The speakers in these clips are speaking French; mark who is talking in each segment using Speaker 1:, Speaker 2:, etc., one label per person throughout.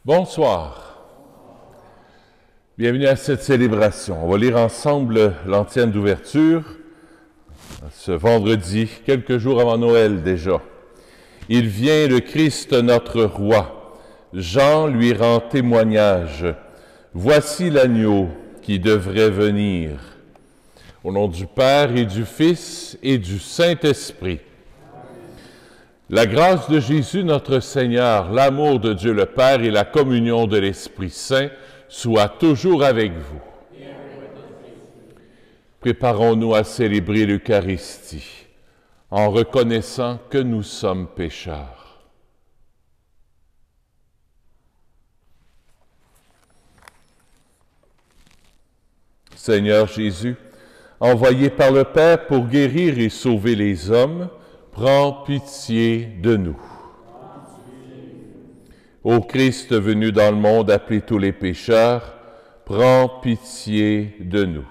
Speaker 1: Bonsoir. Bienvenue à cette célébration. On va lire ensemble l'antienne d'ouverture, ce vendredi, quelques jours avant Noël déjà. Il vient le Christ notre roi. Jean lui rend témoignage. Voici l'agneau qui devrait venir. Au nom du Père et du Fils et du Saint-Esprit. La grâce de Jésus notre Seigneur, l'amour de Dieu le Père et la communion de l'Esprit Saint soient toujours avec vous. Préparons-nous à célébrer l'Eucharistie en reconnaissant que nous sommes pécheurs. Seigneur Jésus, envoyé par le Père pour guérir et sauver les hommes, prends pitié de nous. Ô Christ venu dans le monde appeler tous les pécheurs, prends pitié de nous.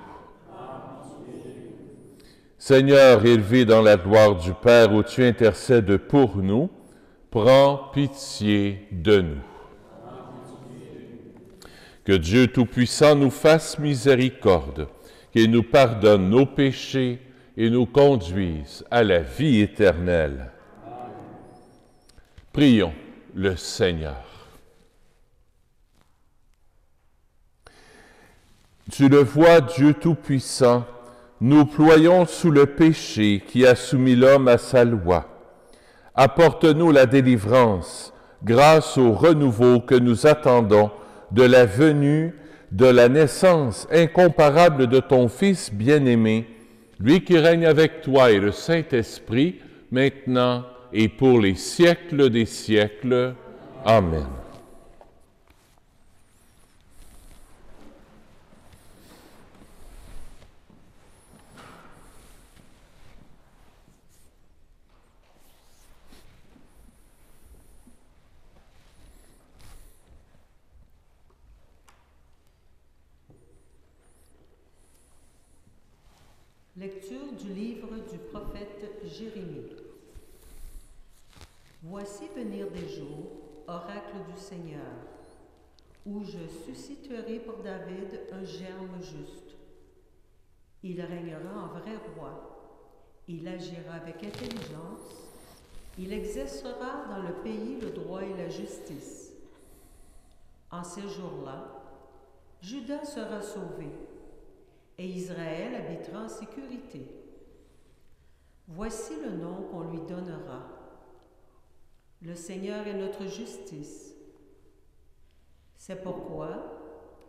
Speaker 1: Seigneur, élevé dans la gloire du Père où tu intercèdes pour nous, prends pitié de nous. Que Dieu Tout-Puissant nous fasse miséricorde, qu'il nous pardonne nos péchés et nous conduise à la vie éternelle. Prions le Seigneur. Tu le vois, Dieu Tout-Puissant, nous ployons sous le péché qui a soumis l'homme à sa loi. Apporte-nous la délivrance grâce au renouveau que nous attendons de la venue, de la naissance incomparable de ton Fils bien-aimé, lui qui règne avec toi et le Saint-Esprit, maintenant et pour les siècles des siècles. Amen.
Speaker 2: Lecture du livre du prophète Jérémie. Voici venir des jours, oracle du Seigneur, où je susciterai pour David un germe juste. Il régnera en vrai roi, il agira avec intelligence, il exercera dans le pays le droit et la justice. En ces jours-là, Juda sera sauvé, et Israël habitera en sécurité. Voici le nom qu'on lui donnera. Le Seigneur est notre justice. C'est pourquoi,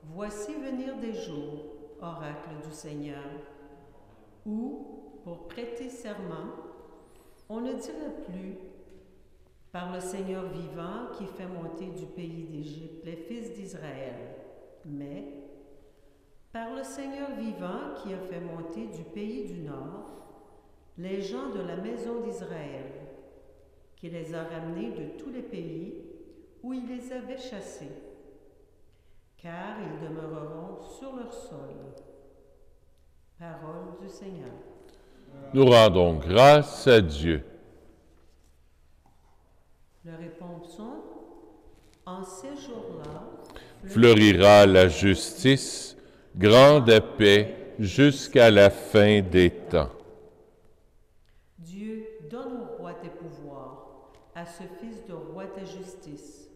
Speaker 2: voici venir des jours, oracle du Seigneur, où, pour prêter serment, on ne dira plus « Par le Seigneur vivant qui fait monter du pays d'Égypte les fils d'Israël », mais « Par le Seigneur vivant qui a fait monter du pays du Nord les gens de la maison d'Israël, qui les a ramenés de tous les pays où il les avait chassés, car ils demeureront sur leur sol. » Parole du Seigneur.
Speaker 1: Nous rendons grâce à Dieu.
Speaker 2: Le répondson, en ces jours-là,
Speaker 1: Fleurira la justice, grande paix jusqu'à la fin des temps.
Speaker 2: Dieu, donne au roi tes pouvoirs, à ce fils de roi ta justice.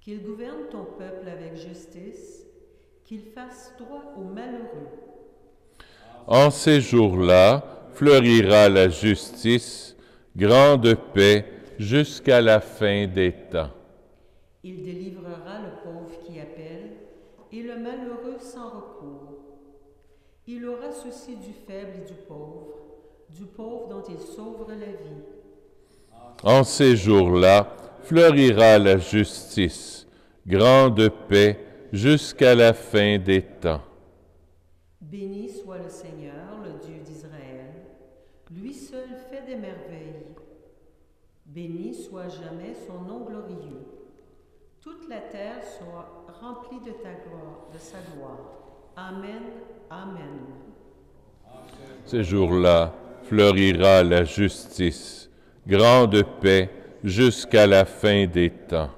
Speaker 2: Qu'il gouverne ton peuple avec justice, qu'il fasse droit aux malheureux.
Speaker 1: En ces jours-là, fleurira la justice, grande paix jusqu'à la fin des temps.
Speaker 2: Il délivrera le pauvre qui appelle, et le malheureux sans recours. Il aura souci du faible et du pauvre dont il sauvera la vie.
Speaker 1: En ces jours-là, fleurira la justice, grande paix jusqu'à la fin des temps.
Speaker 2: Béni soit le Seigneur, le Dieu d'Israël, lui seul fait des merveilles. Béni soit jamais son nom glorieux. Toute la terre soit remplie de sa gloire. Amen, amen.
Speaker 1: Ces jours-là, fleurira la justice, grande paix jusqu'à la fin des temps.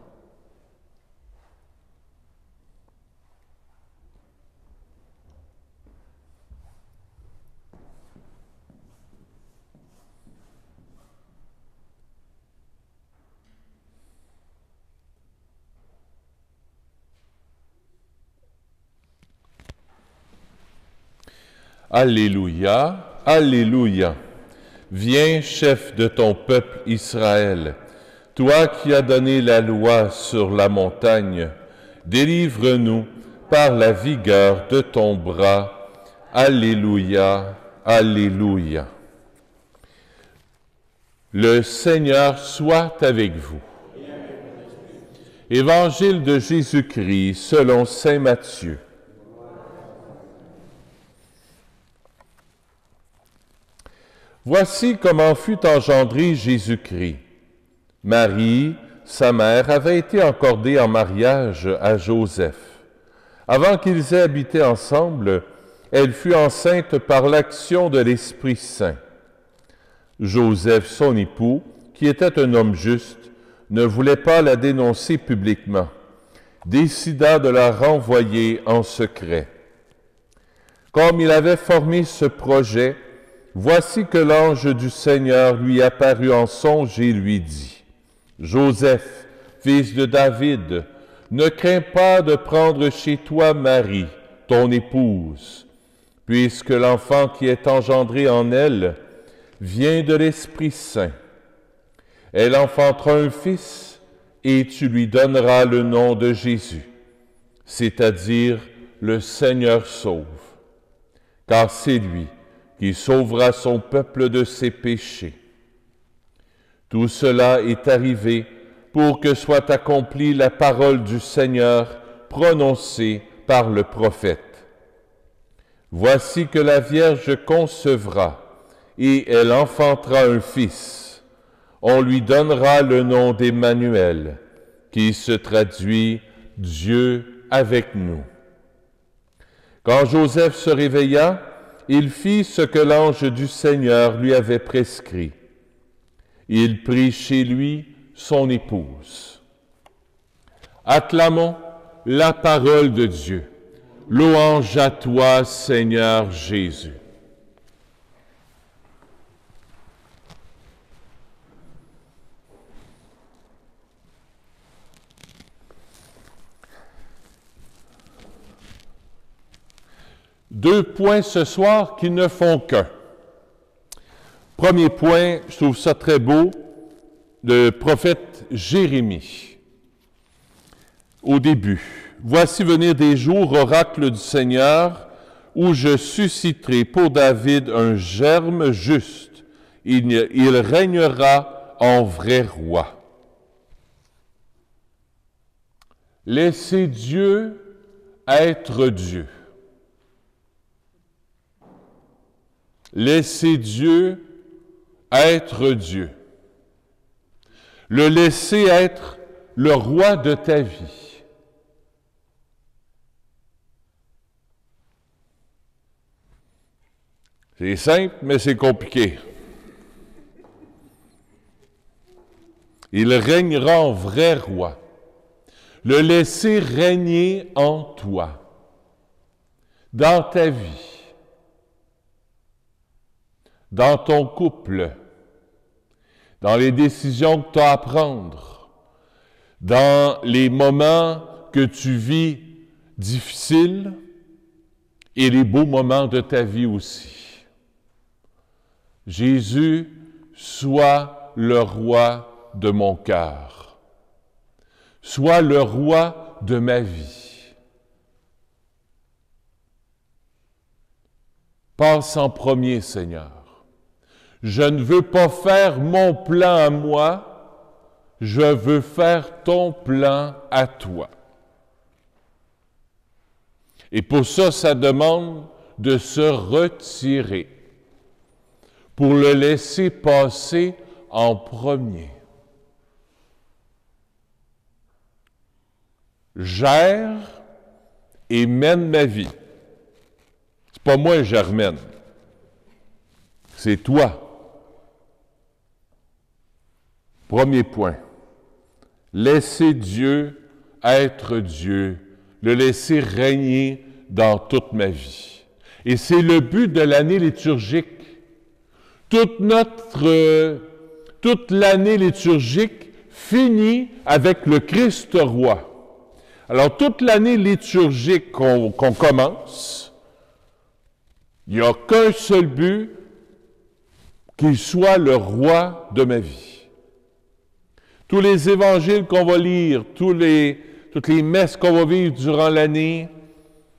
Speaker 1: Alléluia, Alléluia. Viens, chef de ton peuple Israël, toi qui as donné la loi sur la montagne, délivre-nous par la vigueur de ton bras. Alléluia, Alléluia. Le Seigneur soit avec vous. Évangile de Jésus-Christ selon saint Matthieu. Voici comment fut engendré Jésus-Christ. Marie, sa mère, avait été accordée en mariage à Joseph. Avant qu'ils aient habité ensemble, elle fut enceinte par l'action de l'Esprit Saint. Joseph, son époux, qui était un homme juste, ne voulait pas la dénoncer publiquement, décida de la renvoyer en secret. Comme il avait formé ce projet, voici que l'ange du Seigneur lui apparut en songe et lui dit, « Joseph, fils de David, ne crains pas de prendre chez toi Marie, ton épouse, puisque l'enfant qui est engendré en elle vient de l'Esprit Saint. Elle enfantera un fils, et tu lui donneras le nom de Jésus, c'est-à-dire le Seigneur sauve, car c'est lui qui sauvera son peuple de ses péchés. Tout cela est arrivé pour que soit accomplie la parole du Seigneur prononcée par le prophète. Voici que la Vierge concevra, et elle enfantera un fils. On lui donnera le nom d'Emmanuel, qui se traduit « Dieu avec nous ». Quand Joseph se réveilla, il fit ce que l'ange du Seigneur lui avait prescrit. Il prit chez lui son épouse. Acclamons la parole de Dieu. Louange à toi, Seigneur Jésus. Deux points ce soir qui ne font qu'un. Premier point, je trouve ça très beau, le prophète Jérémie. Au début, « Voici venir des jours, oracle du Seigneur, où je susciterai pour David un germe juste. Il régnera en vrai roi. » Laissez Dieu être Dieu. Laissez Dieu être Dieu. Le laisser être le roi de ta vie. C'est simple, mais c'est compliqué. Il régnera en vrai roi. Le laisser régner en toi, dans ta vie, dans ton couple, dans les décisions que tu as à prendre, dans les moments que tu vis difficiles et les beaux moments de ta vie aussi. Jésus, sois le roi de mon cœur. Sois le roi de ma vie. Passe en premier, Seigneur. Je ne veux pas faire mon plan à moi, je veux faire ton plan à toi. Et pour ça, ça demande de se retirer, pour le laisser passer en premier. Gère et mène ma vie. C'est pas moi que je remène, c'est toi. Premier point, laisser Dieu être Dieu, le laisser régner dans toute ma vie. Et c'est le but de l'année liturgique. Toute l'année liturgique finit avec le Christ roi. Alors, toute l'année liturgique qu'on commence, Il n'y a qu'un seul but, qu'il soit le roi de ma vie. Tous les évangiles qu'on va lire, toutes les messes qu'on va vivre durant l'année,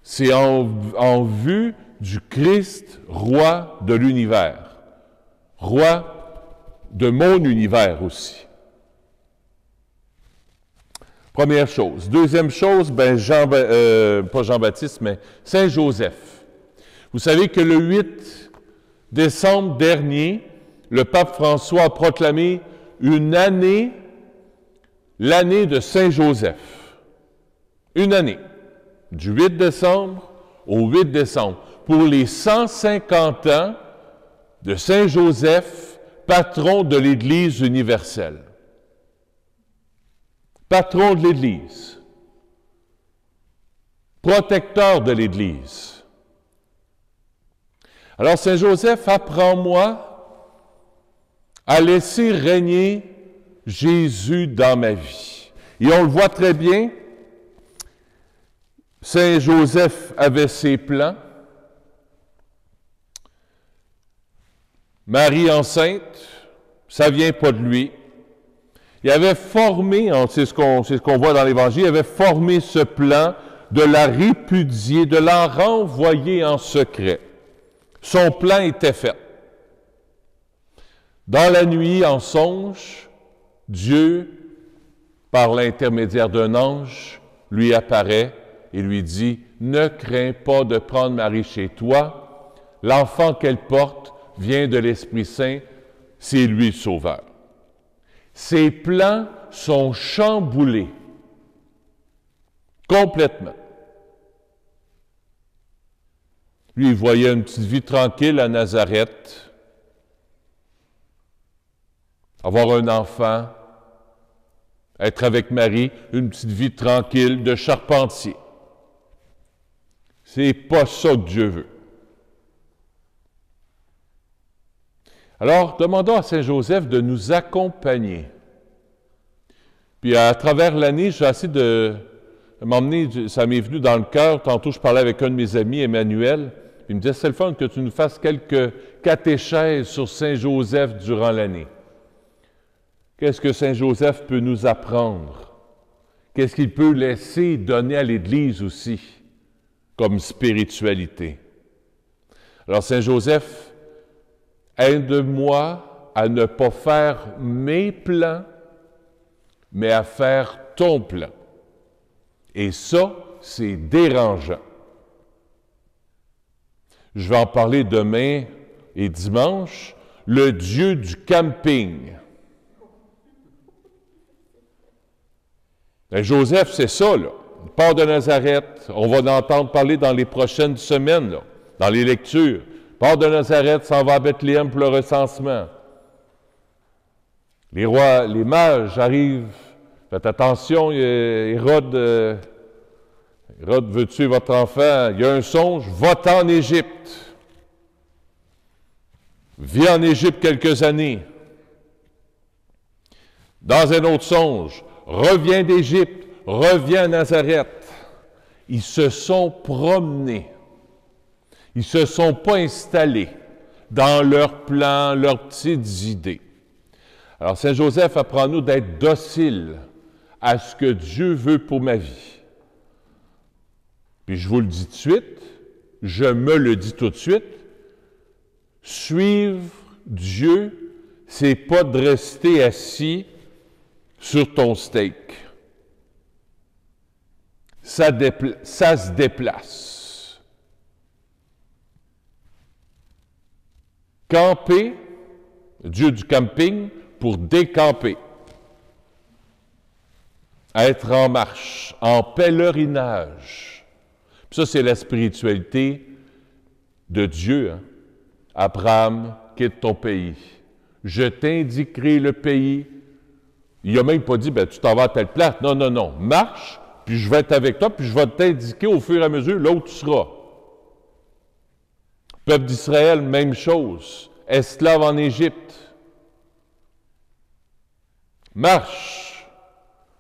Speaker 1: c'est en vue du Christ, roi de l'univers, roi de mon univers aussi. Première chose. Deuxième chose, pas Jean-Baptiste, mais Saint Joseph. Vous savez que le 8 décembre dernier, le pape François a proclamé l'année de Saint Joseph. Une année, du 8 décembre au 8 décembre, pour les 150 ans de Saint Joseph, patron de l'Église universelle. Patron de l'Église, protecteur de l'Église. Alors, Saint Joseph, apprends-moi à laisser régner Jésus dans ma vie. Et on le voit très bien, Saint Joseph avait ses plans. Marie enceinte, ça vient pas de lui. Il avait formé, c'est ce qu'on voit dans l'Évangile, il avait formé ce plan de la répudier, de la renvoyer en secret. Son plan était fait. Dans la nuit, en songe, Dieu, par l'intermédiaire d'un ange, lui apparaît et lui dit, « Ne crains pas de prendre Marie chez toi, l'enfant qu'elle porte vient de l'Esprit Saint, c'est lui le Sauveur. » Ses plans sont chamboulés, complètement. Lui, il voyait une petite vie tranquille à Nazareth, avoir un enfant, être avec Marie, une petite vie tranquille de charpentier. C'est pas ça que Dieu veut. Alors, demandons à Saint Joseph de nous accompagner. Puis, à travers l'année, j'ai essayé de m'emmener, ça m'est venu dans le cœur. Tantôt, je parlais avec un de mes amis, Emmanuel. Il me disait, c'est le fun que tu nous fasses quelques catéchèses sur Saint Joseph durant l'année. Qu'est-ce que Saint Joseph peut nous apprendre? Qu'est-ce qu'il peut laisser donner à l'Église aussi, comme spiritualité? Alors, Saint Joseph, aide-moi à ne pas faire mes plans, mais à faire ton plan. Et ça, c'est dérangeant. Je vais en parler demain et dimanche, le Dieu du camping. Et Joseph, c'est ça, là. Il part de Nazareth. On va en entendre parler dans les prochaines semaines, là, dans les lectures. Il part de Nazareth, s'en va à Bethléem pour le recensement. Les rois, les mages arrivent. Faites attention, Hérode veut tuer votre enfant. Il y a un songe, va-t'en en Égypte. Vis en Égypte quelques années. Dans un autre songe, reviens d'Égypte, reviens à Nazareth. Ils se sont promenés. Ils ne se sont pas installés dans leurs plans, leurs petites idées. Alors, Saint Joseph apprend-nous d'être dociles à ce que Dieu veut pour ma vie. Puis je vous le dis tout de suite, je me le dis tout de suite, suivre Dieu, c'est pas de rester assis sur ton steak. Ça se déplace. Camper, Dieu du camping, pour décamper. Être en marche, en pèlerinage. Puis ça, c'est la spiritualité de Dieu. Hein? Abraham, quitte ton pays. Je t'indiquerai le pays. Il n'a même pas dit, ben, tu t'en vas à telle place. Non, non, non. Marche, puis je vais être avec toi, puis je vais t'indiquer au fur et à mesure là où tu seras. Peuple d'Israël, même chose. Esclave en Égypte. Marche.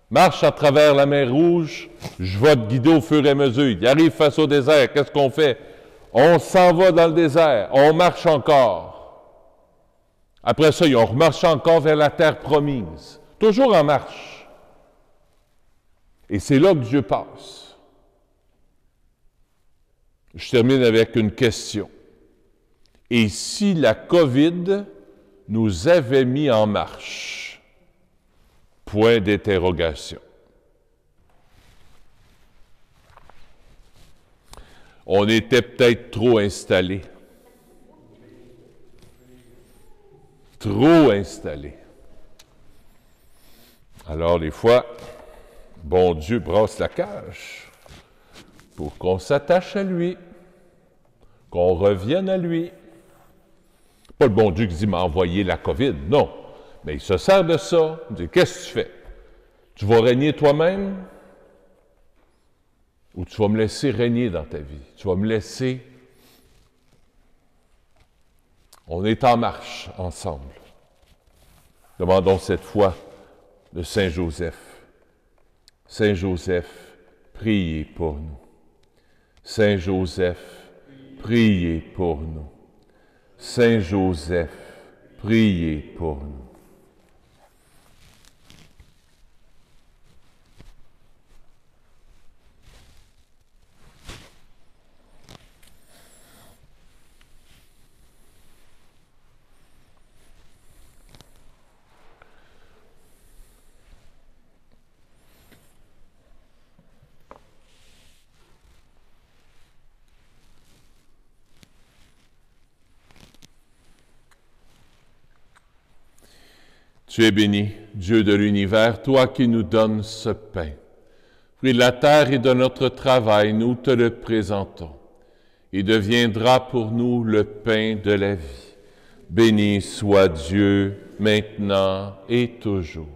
Speaker 1: Marche à travers la mer Rouge, je vais te guider au fur et à mesure. Il arrive face au désert, qu'est-ce qu'on fait? On s'en va dans le désert, on marche encore. Après ça, on remarche encore vers la terre promise. Toujours en marche. Et c'est là que Dieu passe. Je termine avec une question. Et si la COVID nous avait mis en marche? Point d'interrogation. On était peut-être trop installés. Trop installés. Alors, des fois, bon Dieu brasse la cage pour qu'on s'attache à lui, qu'on revienne à lui. Pas le bon Dieu qui dit « m'a envoyé la COVID », non. Mais il se sert de ça. Il dit « qu'est-ce que tu fais? Tu vas régner toi-même ou tu vas me laisser régner dans ta vie? Tu vas me laisser... » On est en marche ensemble. Demandons cette fois de Saint Joseph. Saint Joseph, priez pour nous. Saint Joseph, priez pour nous. Saint Joseph, priez pour nous. Tu es béni, Dieu de l'univers, toi qui nous donnes ce pain. Fruit de la terre et de notre travail, nous te le présentons. Il deviendra pour nous le pain de la vie. Béni soit Dieu, maintenant et toujours.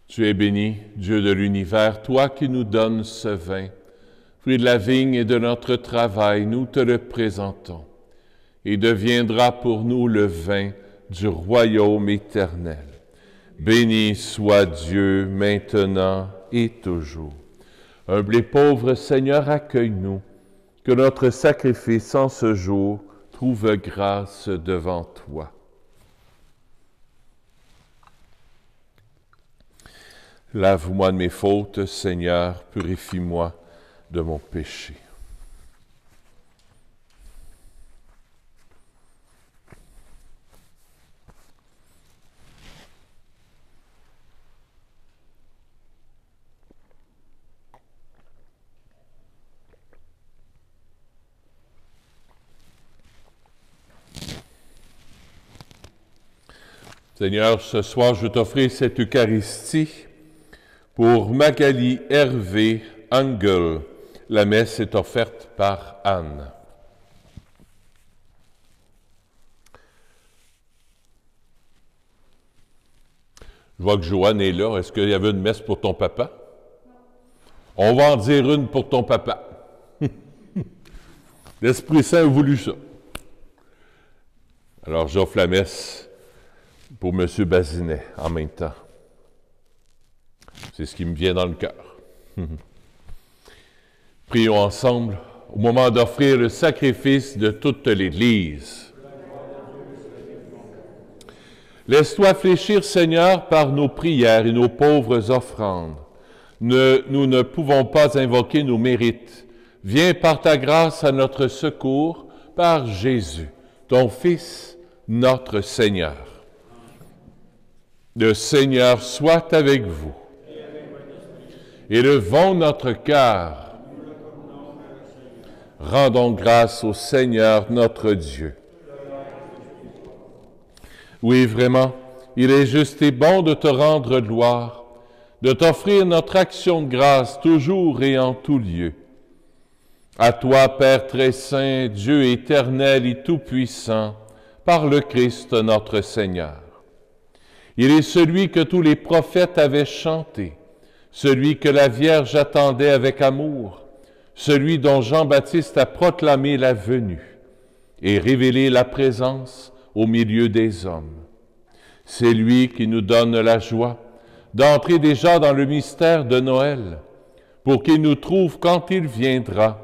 Speaker 1: Tu es béni, Dieu de l'univers, toi qui nous donnes ce vin. Fruit de la vigne et de notre travail, nous te le présentons. Il deviendra pour nous le vin du royaume éternel. Béni soit Dieu, maintenant et toujours. Humble et pauvre Seigneur, accueille-nous, que notre sacrifice en ce jour trouve grâce devant toi. Lave-moi de mes fautes, Seigneur, purifie-moi de mon péché. Seigneur, ce soir, je t'offre cette Eucharistie pour Magali Hervé Angel. La messe est offerte par Anne. Je vois que Joanne est là. Est-ce qu'il y avait une messe pour ton papa? On va en dire une pour ton papa. L'Esprit Saint a voulu ça. Alors, j'offre la messe pour M. Bazinet en même temps. C'est ce qui me vient dans le cœur. Prions ensemble au moment d'offrir le sacrifice de toute l'Église. Laisse-toi fléchir, Seigneur, par nos prières et nos pauvres offrandes. Nous ne pouvons pas invoquer nos mérites. Viens par ta grâce à notre secours, par Jésus, ton Fils, notre Seigneur. Le Seigneur soit avec vous. Élevons notre cœur. Rendons grâce au Seigneur notre Dieu. Oui, vraiment, il est juste et bon de te rendre gloire, de t'offrir notre action de grâce toujours et en tout lieu. À toi, Père très saint, Dieu éternel et tout-puissant, par le Christ notre Seigneur. Il est celui que tous les prophètes avaient chanté, celui que la Vierge attendait avec amour, celui dont Jean-Baptiste a proclamé la venue et révélé la présence au milieu des hommes. C'est lui qui nous donne la joie d'entrer déjà dans le mystère de Noël, pour qu'il nous trouve quand il viendra,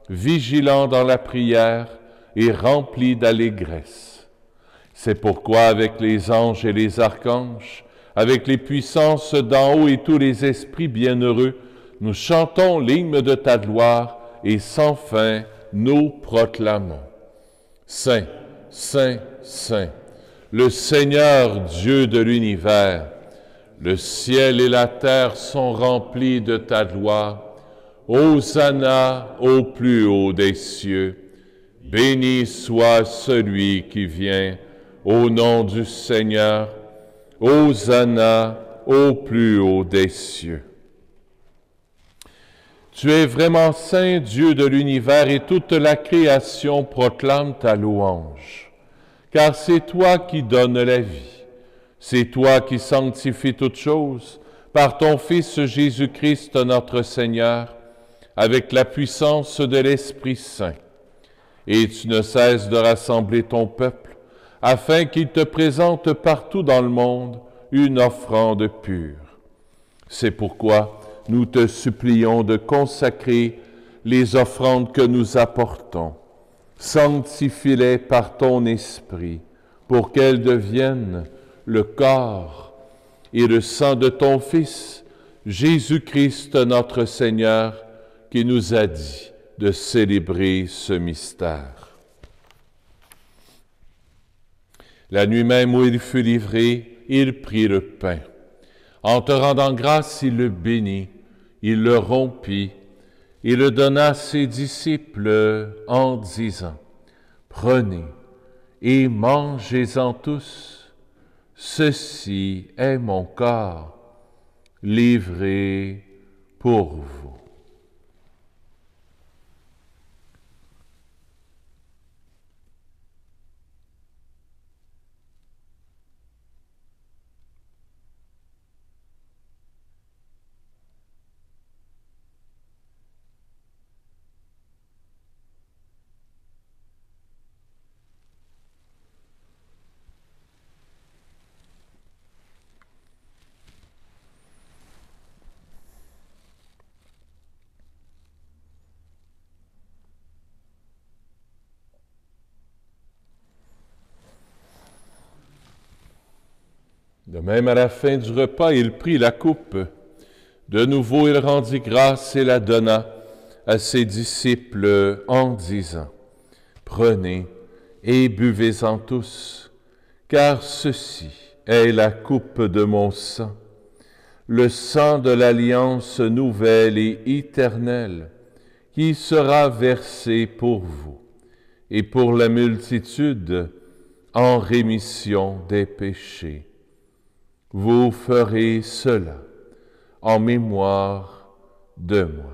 Speaker 1: vigilants dans la prière et remplis d'allégresse. C'est pourquoi avec les anges et les archanges, avec les puissances d'en haut et tous les esprits bienheureux, nous chantons l'hymne de ta gloire et sans fin nous proclamons. Saint, Saint, Saint, le Seigneur Dieu de l'univers, le ciel et la terre sont remplis de ta gloire. Hosanna au plus haut des cieux. Béni soit celui qui vient au nom du Seigneur. Hosanna au plus haut des cieux. Tu es vraiment saint, Dieu de l'univers, et toute la création proclame ta louange. Car c'est toi qui donnes la vie. C'est toi qui sanctifies toutes choses par ton Fils Jésus-Christ notre Seigneur, avec la puissance de l'Esprit Saint. Et tu ne cesses de rassembler ton peuple, afin qu'il te présente partout dans le monde une offrande pure. C'est pourquoi nous te supplions de consacrer les offrandes que nous apportons. Sanctifie-les par ton Esprit, pour qu'elles deviennent le corps et le sang de ton Fils, Jésus-Christ notre Seigneur, qui nous a dit de célébrer ce mystère. La nuit même où il fut livré, il prit le pain. En te rendant grâce, il le bénit, il le rompit, et le donna à ses disciples en disant, « Prenez et mangez-en tous. Ceci est mon corps, livré pour vous. » De même, à la fin du repas, il prit la coupe. De nouveau, il rendit grâce et la donna à ses disciples en disant, « Prenez et buvez-en tous, car ceci est la coupe de mon sang, le sang de l'alliance nouvelle et éternelle, qui sera versé pour vous et pour la multitude en rémission des péchés. Vous ferez cela en mémoire de moi. »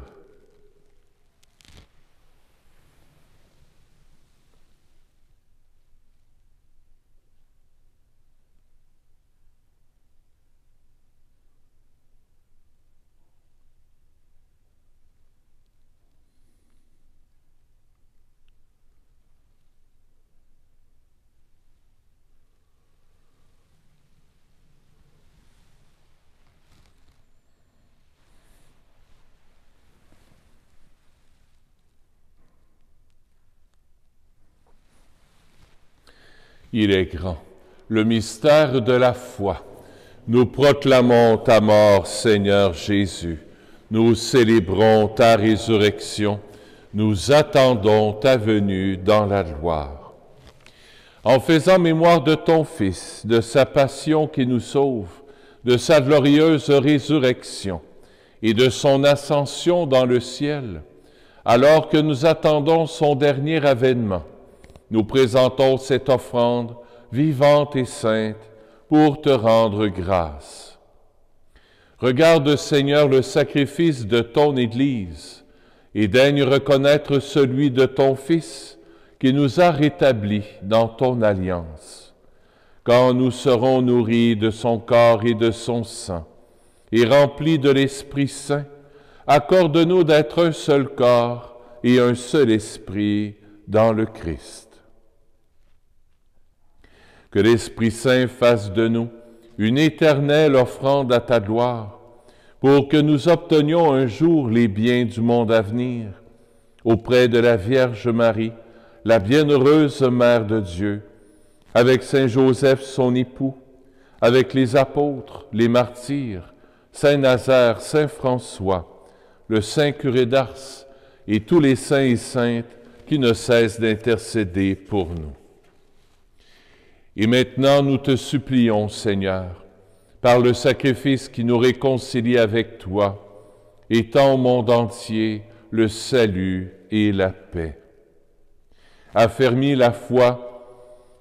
Speaker 1: Il est grand, le mystère de la foi. Nous proclamons ta mort, Seigneur Jésus. Nous célébrons ta résurrection. Nous attendons ta venue dans la gloire. En faisant mémoire de ton Fils, de sa passion qui nous sauve, de sa glorieuse résurrection et de son ascension dans le ciel, alors que nous attendons son dernier avènement, nous présentons cette offrande vivante et sainte pour te rendre grâce. Regarde, Seigneur, le sacrifice de ton Église et daigne reconnaître celui de ton Fils qui nous a rétablis dans ton alliance. Quand nous serons nourris de son corps et de son sang, et remplis de l'Esprit Saint, accorde-nous d'être un seul corps et un seul esprit dans le Christ. Que l'Esprit Saint fasse de nous une éternelle offrande à ta gloire, pour que nous obtenions un jour les biens du monde à venir, auprès de la Vierge Marie, la bienheureuse Mère de Dieu, avec Saint Joseph son époux, avec les apôtres, les martyrs, Saint Nazaire, Saint François, le Saint curé d'Ars et tous les saints et saintes qui ne cessent d'intercéder pour nous. Et maintenant, nous te supplions, Seigneur, par le sacrifice qui nous réconcilie avec toi, étends au monde entier le salut et la paix. Affermis la foi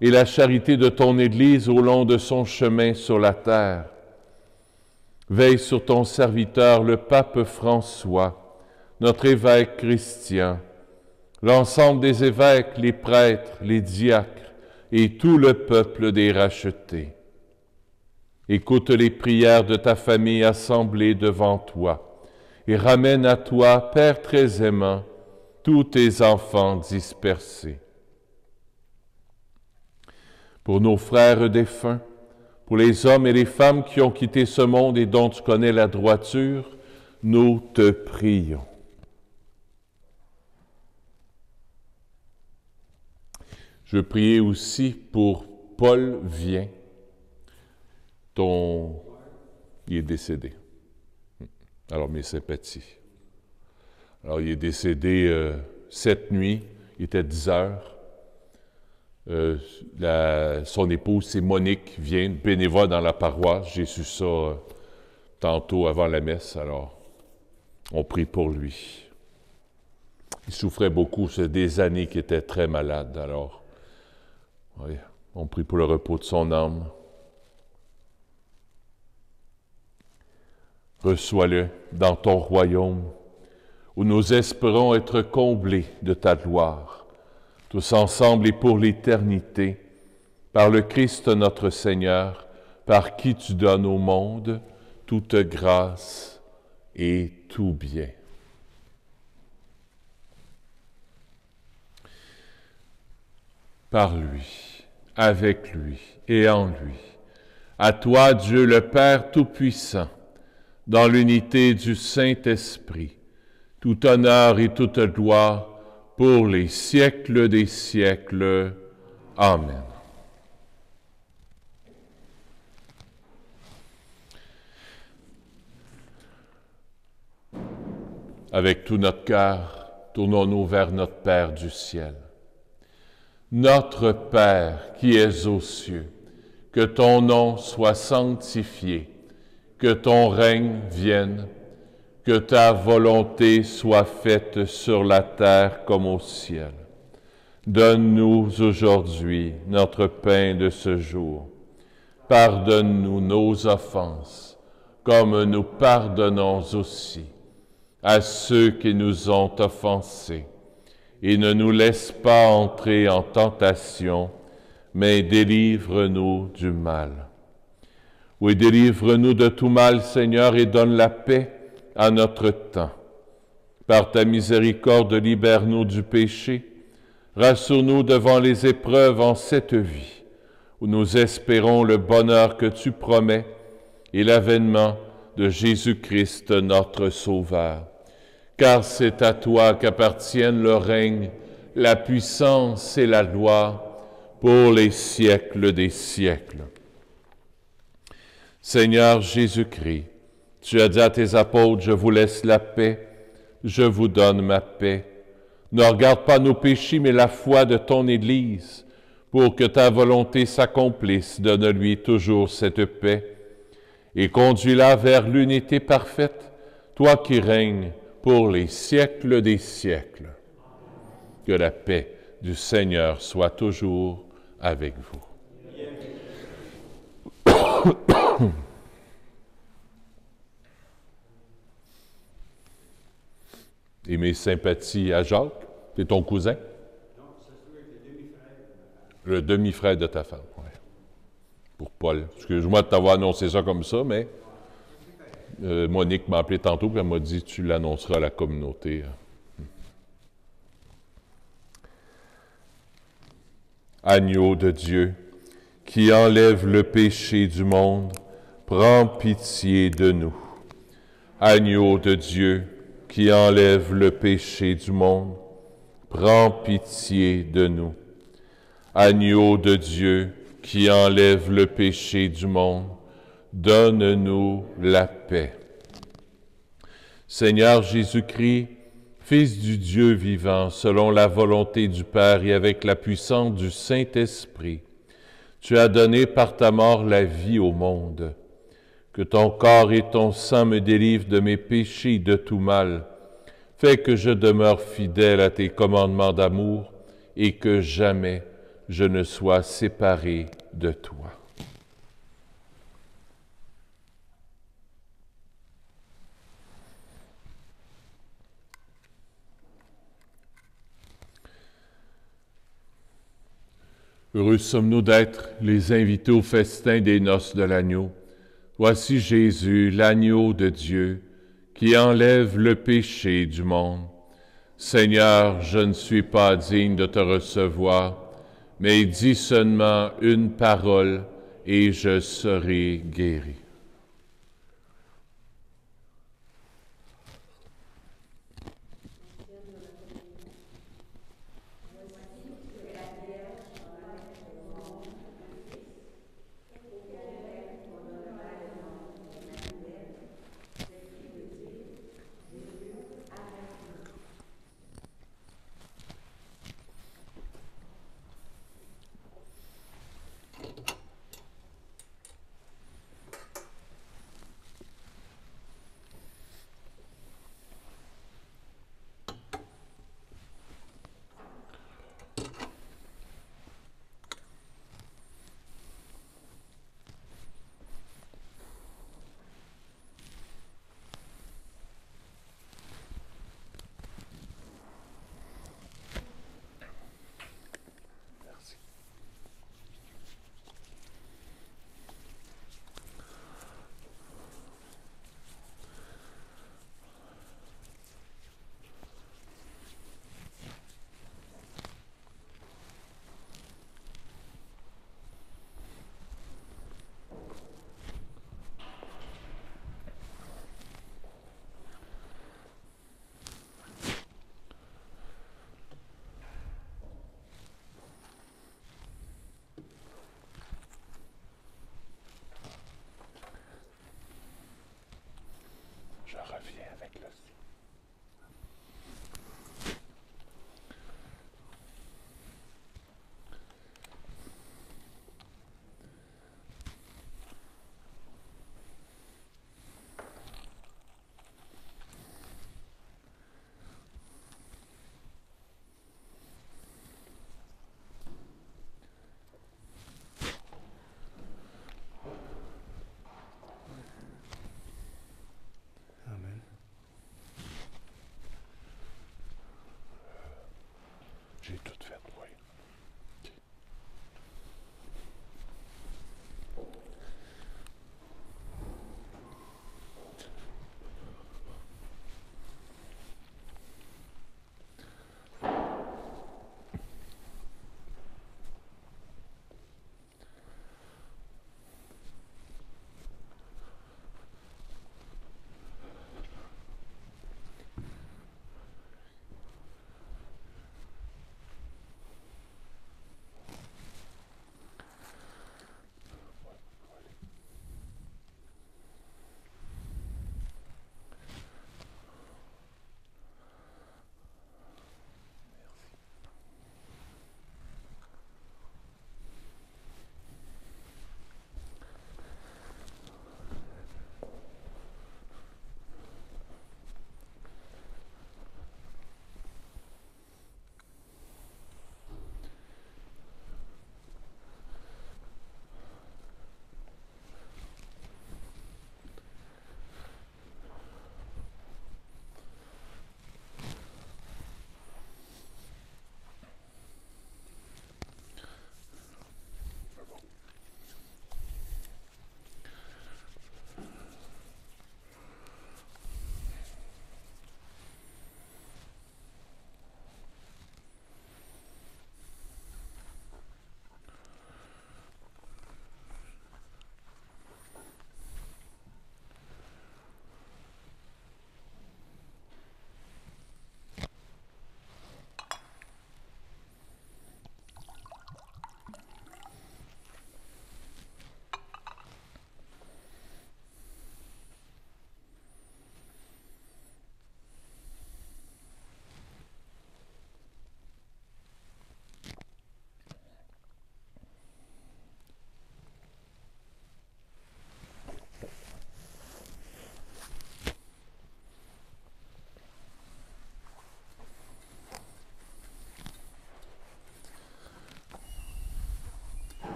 Speaker 1: et la charité de ton Église au long de son chemin sur la terre. Veille sur ton serviteur, le pape François, notre évêque Christian, l'ensemble des évêques, les prêtres, les diacres et tout le peuple des rachetés. Écoute les prières de ta famille assemblée devant toi et ramène à toi, Père très aimant, tous tes enfants dispersés. Pour nos frères défunts, pour les hommes et les femmes qui ont quitté ce monde et dont tu connais la droiture, nous te prions. Je priais aussi pour Paul Vien, il est décédé. Alors, mes sympathies. Alors, il est décédé cette nuit, il était 10 heures. Son épouse, c'est Monique Vien, bénévole dans la paroisse. J'ai su ça tantôt avant la messe, alors on prie pour lui. Il souffrait beaucoup, c'est des années qu'il était très malade, alors oui, on prie pour le repos de son âme. Reçois-le dans ton royaume, où nous espérons être comblés de ta gloire, tous ensemble et pour l'éternité, par le Christ notre Seigneur, par qui tu donnes au monde toute grâce et tout bien. Par lui, avec lui et en lui, à toi, Dieu le Père Tout-Puissant, dans l'unité du Saint-Esprit, tout honneur et toute gloire pour les siècles des siècles. Amen. Avec tout notre cœur, tournons-nous vers notre Père du ciel. Notre Père qui es aux cieux, que ton nom soit sanctifié, que ton règne vienne, que ta volonté soit faite sur la terre comme au ciel. Donne-nous aujourd'hui notre pain de ce jour. Pardonne-nous nos offenses, comme nous pardonnons aussi à ceux qui nous ont offensés. Et ne nous laisse pas entrer en tentation, mais délivre-nous du mal. Oui, délivre-nous de tout mal, Seigneur, et donne la paix à notre temps. Par ta miséricorde, libère-nous du péché. Rassure-nous devant les épreuves en cette vie, où nous espérons le bonheur que tu promets et l'avènement de Jésus-Christ, notre Sauveur. Car c'est à toi qu'appartiennent le règne, la puissance et la gloire pour les siècles des siècles. Seigneur Jésus-Christ, tu as dit à tes apôtres, je vous laisse la paix, je vous donne ma paix. Ne regarde pas nos péchés, mais la foi de ton Église, pour que ta volonté s'accomplisse. Donne-lui toujours cette paix et conduis-la vers l'unité parfaite, toi qui règnes pour les siècles des siècles. Que la paix du Seigneur soit toujours avec vous. Et mes sympathies à Jacques. C'est ton cousin?
Speaker 3: Non, ça se trouve être le demi-frère.
Speaker 1: Le demi-frère de ta femme, oui. Pour Paul. Excuse-moi de t'avoir annoncé ça comme ça, mais Monique m'a appelé tantôt et elle m'a dit « Tu l'annonceras à la communauté. » Agneau de Dieu, qui enlève le péché du monde, prends pitié de nous. Agneau de Dieu, qui enlève le péché du monde, prends pitié de nous. Agneau de Dieu, qui enlève le péché du monde, donne-nous la paix. Seigneur Jésus-Christ, Fils du Dieu vivant, selon la volonté du Père et avec la puissance du Saint-Esprit, tu as donné par ta mort la vie au monde. Que ton corps et ton sang me délivrent de mes péchés et de tout mal. Fais que je demeure fidèle à tes commandements d'amour et que jamais je ne sois séparé de toi. Heureux sommes-nous d'être les invités au festin des noces de l'agneau. Voici Jésus, l'agneau de Dieu, qui enlève le péché du monde. Seigneur, je ne suis pas digne de te recevoir, mais dis seulement une parole et je serai guéri.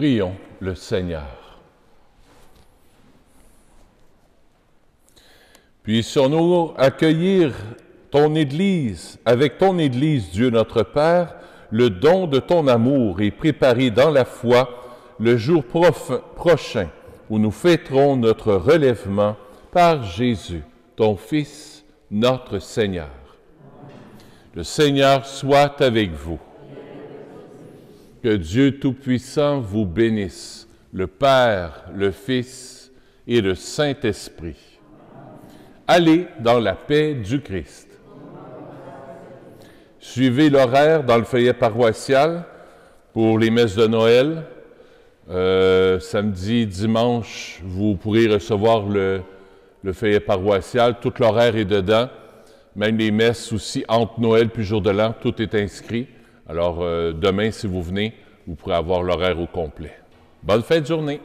Speaker 1: Prions le Seigneur. Puissions-nous accueillir ton Église, avec ton Église, Dieu notre Père, le don de ton amour et préparer dans la foi le jour prochain où nous fêterons notre relèvement par Jésus, ton Fils, notre Seigneur. Le Seigneur soit avec vous. Que Dieu Tout-Puissant vous bénisse, le Père, le Fils et le Saint-Esprit. Allez dans la paix du Christ. Suivez l'horaire dans le feuillet paroissial pour les messes de Noël. Samedi, dimanche, vous pourrez recevoir le feuillet paroissial. Tout l'horaire est dedans. Même les messes aussi, entre Noël puis Jour de l'An, tout est inscrit. Alors, demain, si vous venez, vous pourrez avoir l'horaire au complet. Bonne fin de journée!